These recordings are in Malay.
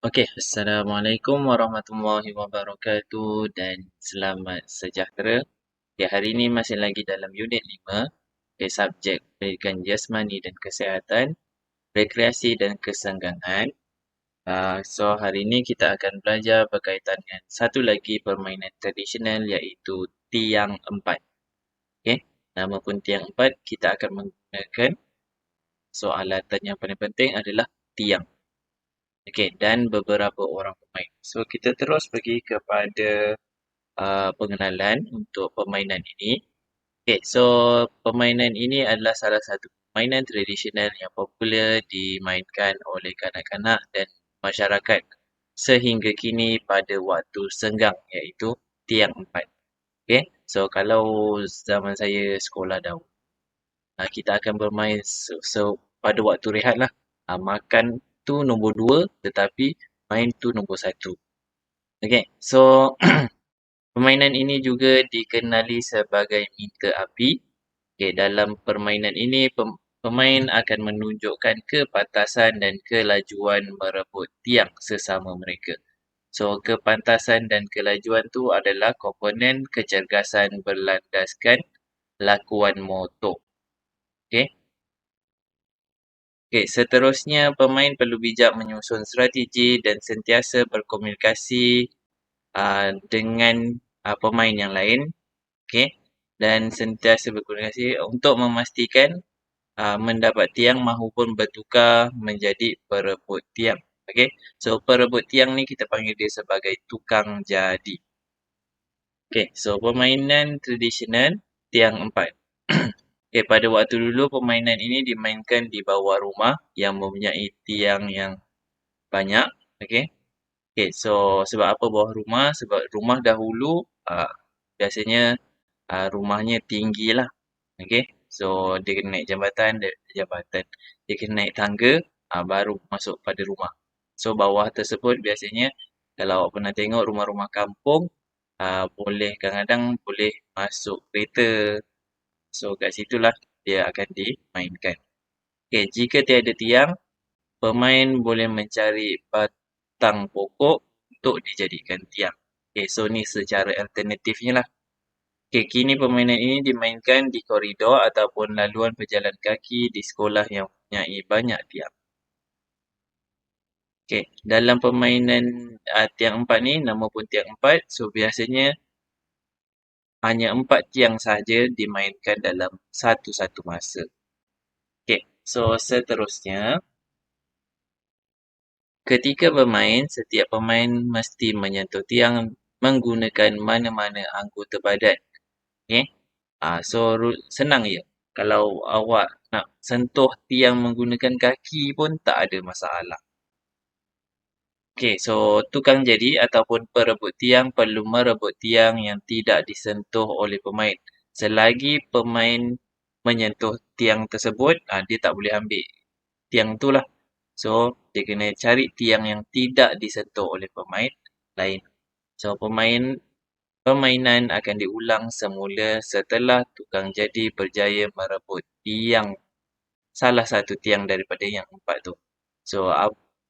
Okey, Assalamualaikum warahmatullahi wabarakatuh dan selamat sejahtera. Okay, hari ini masih lagi dalam unit 5, okay, subjek pendidikan jasmani dan kesihatan, rekreasi dan kesenggangan. So, hari ini kita akan belajar berkaitan dengan satu lagi permainan tradisional iaitu tiang empat. Okay, nama pun tiang empat, kita akan menggunakan soalatan yang paling penting adalah tiang. Okey, dan beberapa orang pemain. So, kita terus pergi kepada pengenalan untuk permainan ini. Okey, so permainan ini adalah salah satu permainan tradisional yang popular dimainkan oleh kanak-kanak dan masyarakat sehingga kini pada waktu senggang iaitu tiang empat. Okey, so kalau zaman saya sekolah dahulu, kita akan bermain pada waktu rehat lah. Makan tu nombor 2 tetapi main tu nombor 1. Okay, so permainan ini juga dikenali sebagai minta api. Okay, dalam permainan ini pemain akan menunjukkan kepantasan dan kelajuan merebut tiang sesama mereka. So, kepantasan dan kelajuan tu adalah komponen kecergasan berlandaskan lakuan motor. Okay. Okey, seterusnya pemain perlu bijak menyusun strategi dan sentiasa berkomunikasi dengan pemain yang lain. Okey, dan sentiasa berkomunikasi untuk memastikan mendapat tiang mahupun bertukar menjadi perebut tiang. Okey, so perebut tiang ni kita panggil dia sebagai tukang jadi. Okey, so permainan tradisional tiang empat. Okay, pada waktu dulu permainan ini dimainkan di bawah rumah yang mempunyai tiang yang banyak. Okay. Okay, so sebab apa bawah rumah? Sebab rumah dahulu biasanya rumahnya tinggi lah. Okay. So dia kena naik jambatan. Dia kena naik tangga baru masuk pada rumah. So bawah tersebut biasanya kalau awak pernah tengok rumah-rumah kampung boleh kadang-kadang boleh masuk kereta. So kat situlah dia akan dimainkan. Okay, jika tiada tiang, pemain boleh mencari batang pokok untuk dijadikan tiang. Okay, so ni secara alternatifnya lah. Okay, kini permainan ini dimainkan di koridor ataupun laluan berjalan kaki di sekolah yang mempunyai banyak tiang. Okay, dalam permainan tiang empat ni, nama pun tiang empat. So, biasanya hanya 4 tiang sahaja dimainkan dalam satu-satu masa. Okay, so seterusnya, ketika bermain, setiap pemain mesti menyentuh tiang menggunakan mana-mana anggota badan. Okay? So, senang je. Kalau awak nak sentuh tiang menggunakan kaki pun tak ada masalah. Okay, so tukang jadi ataupun perebut tiang perlu merebut tiang yang tidak disentuh oleh pemain. Selagi pemain menyentuh tiang tersebut, dia tak boleh ambil tiang tu lah. So, dia kena cari tiang yang tidak disentuh oleh pemain lain. So, permainan akan diulang semula setelah tukang jadi berjaya merebut salah satu tiang daripada yang 4 tu. So,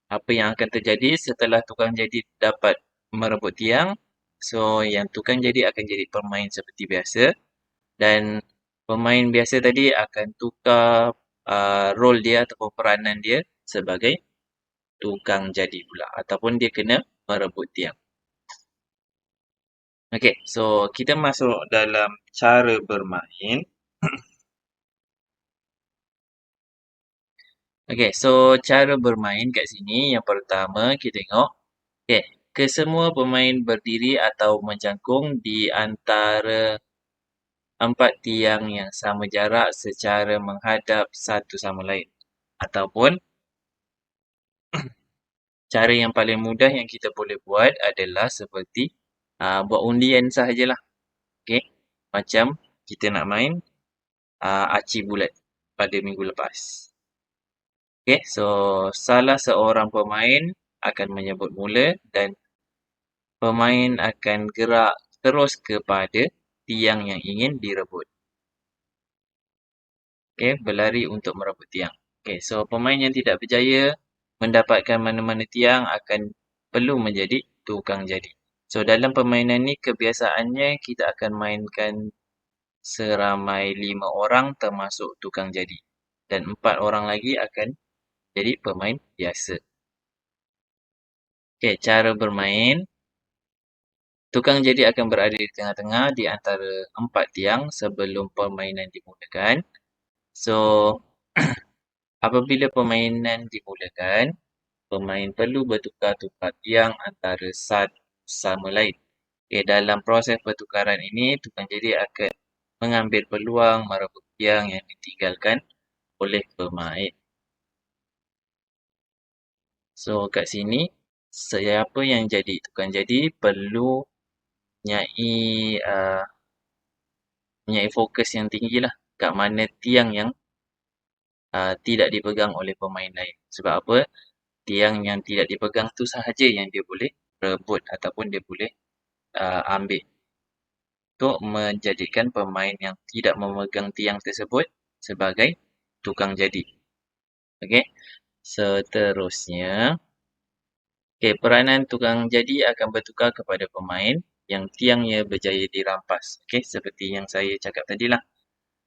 apa yang akan terjadi setelah tukang jadi dapat merebut tiang? So, yang tukang jadi akan jadi pemain seperti biasa dan pemain biasa tadi akan tukar role dia ataupun peranan dia sebagai tukang jadi pula ataupun dia kena merebut tiang. Okey, so kita masuk dalam cara bermain. Okey, so cara bermain kat sini yang pertama kita tengok. Okey, kesemua pemain berdiri atau menjangkung di antara 4 tiang yang sama jarak secara menghadap satu sama lain. Ataupun cara yang paling mudah yang kita boleh buat adalah seperti buat undian sahajalah. Okey, macam kita nak main aci bulat pada minggu lepas. Okey, so salah seorang pemain akan menyebut mula dan pemain akan gerak terus kepada tiang yang ingin direbut. Okey, berlari untuk merebut tiang. Okey, so pemain yang tidak berjaya mendapatkan mana-mana tiang akan perlu menjadi tukang jadi. So, dalam permainan ni kebiasaannya kita akan mainkan seramai 5 orang termasuk tukang jadi. Dan 4 orang lagi akan jadi pemain biasa. Okey, cara bermain. Tukang jadi akan berada di tengah-tengah di antara 4 tiang sebelum permainan dimulakan. So, apabila permainan dimulakan, pemain perlu bertukar-tukar tiang antara satu sama lain. Okay, dalam proses pertukaran ini, tukang jadi akan mengambil peluang merebut tiang yang ditinggalkan oleh pemain. So, kat sini, siapa yang jadi tukang jadi perlu mempunyai fokus yang tinggi lah. Kat mana tiang yang tidak dipegang oleh pemain lain. Sebab apa? Tiang yang tidak dipegang tu sahaja yang dia boleh rebut ataupun dia boleh ambil. Untuk menjadikan pemain yang tidak memegang tiang tersebut sebagai tukang jadi. Okey. Seterusnya, peranan tukang jadi akan bertukar kepada pemain yang tiangnya berjaya dirampas. Okey, seperti yang saya cakap tadilah.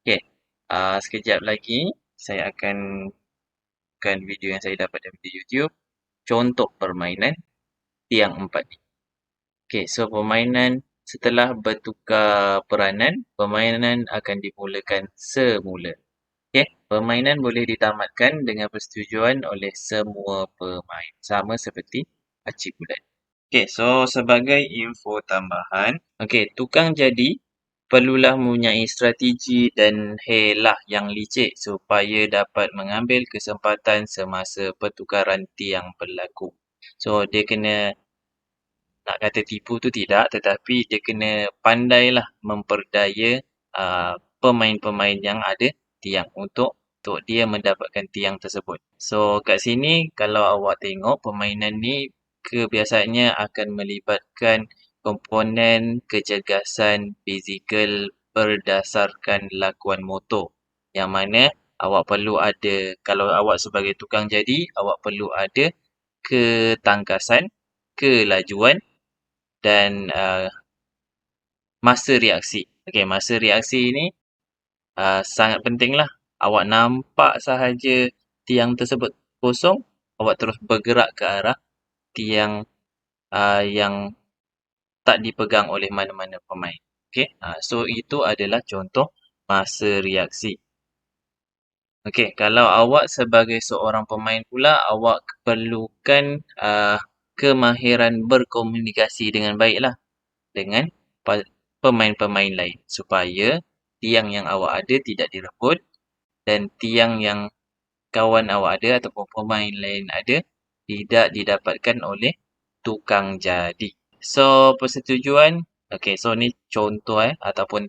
Okey. Sekejap lagi saya akan video yang saya dapat daripada YouTube. Contoh permainan tiang 4 ni. Okey, so permainan setelah bertukar peranan, permainan akan dimulakan semula. Okey, permainan boleh ditamatkan dengan persetujuan oleh semua pemain. Sama seperti acik bulat. Okey, so sebagai info tambahan, okey, tukang jadi perlulah mempunyai strategi dan helah yang licik supaya dapat mengambil kesempatan semasa pertukaran tiang berlaku. So, dia kena, nak kata tipu tu tidak, tetapi dia kena pandailah memperdaya pemain-pemain yang ada tiang untuk dia mendapatkan tiang tersebut. So, kat sini kalau awak tengok permainan ni kebiasaannya akan melibatkan komponen kecergasan fizikal berdasarkan lakuan motor. Yang mana awak perlu ada, kalau awak sebagai tukang jadi, awak perlu ada ketangkasan, kelajuan dan masa reaksi. Okey, masa reaksi ni sangat pentinglah. Awak nampak sahaja tiang tersebut kosong, awak terus bergerak ke arah tiang yang tak dipegang oleh mana-mana pemain. Okey, so itu adalah contoh masa reaksi. Okey, kalau awak sebagai seorang pemain pula, awak perlukan kemahiran berkomunikasi dengan baiklah dengan pemain-pemain lain supaya tiang yang awak ada tidak direbut dan tiang yang kawan awak ada ataupun pemain lain ada tidak didapatkan oleh tukang jadi. So, persetujuan, okey, so ni contoh ataupun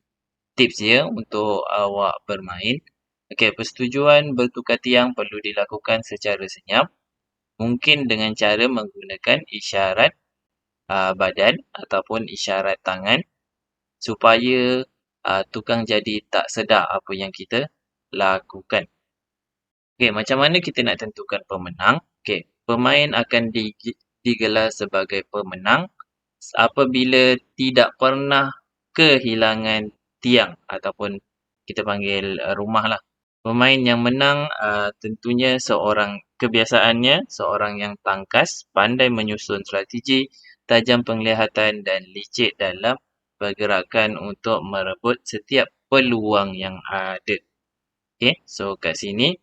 tips dia untuk awak bermain. Okey, persetujuan bertukar tiang perlu dilakukan secara senyap, mungkin dengan cara menggunakan isyarat badan ataupun isyarat tangan supaya tukang jadi tak sedar apa yang kita lakukan. Okey, macam mana kita nak tentukan pemenang? Okey, pemain akan digelar sebagai pemenang apabila tidak pernah kehilangan tiang ataupun kita panggil rumah lah. Pemain yang menang tentunya kebiasaannya seorang yang tangkas, pandai menyusun strategi, tajam penglihatan dan licik dalam pergerakan untuk merebut setiap peluang yang ada. Okay, so kat sini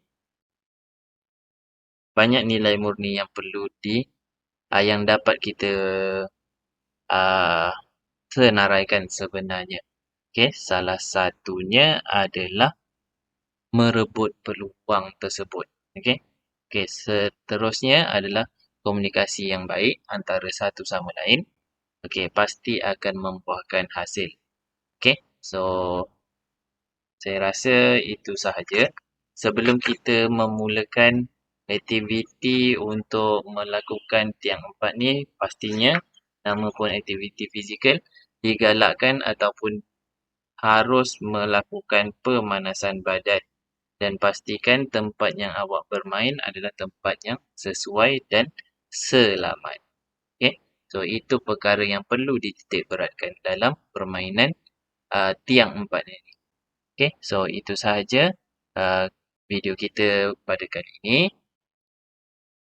banyak nilai murni yang perlu yang dapat kita senaraikan sebenarnya. Okay, salah satunya adalah merebut peluang tersebut. Okay, seterusnya adalah komunikasi yang baik antara satu sama lain. Okay, pasti akan membuahkan hasil. Okay, so saya rasa itu sahaja. Sebelum kita memulakan aktiviti untuk melakukan tiang 4 ni, pastinya nama pun aktiviti fizikal digalakkan ataupun harus melakukan pemanasan badan dan pastikan tempat yang awak bermain adalah tempat yang sesuai dan selamat. Okay? So, itu perkara yang perlu dititik beratkan dalam permainan tiang empat ini. Okay, so itu sahaja video kita pada kali ini.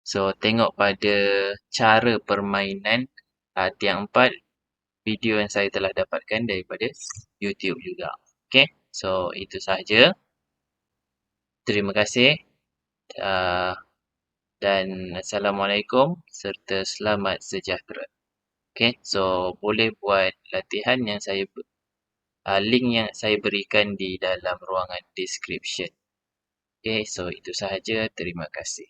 So, tengok pada cara permainan tiang empat video yang saya telah dapatkan daripada YouTube juga. Okay, so itu sahaja. Terima kasih. Dan Assalamualaikum serta selamat sejahtera. Okay, so boleh buat latihan yang link yang saya berikan di dalam ruangan description. Okay, so itu sahaja. Terima kasih.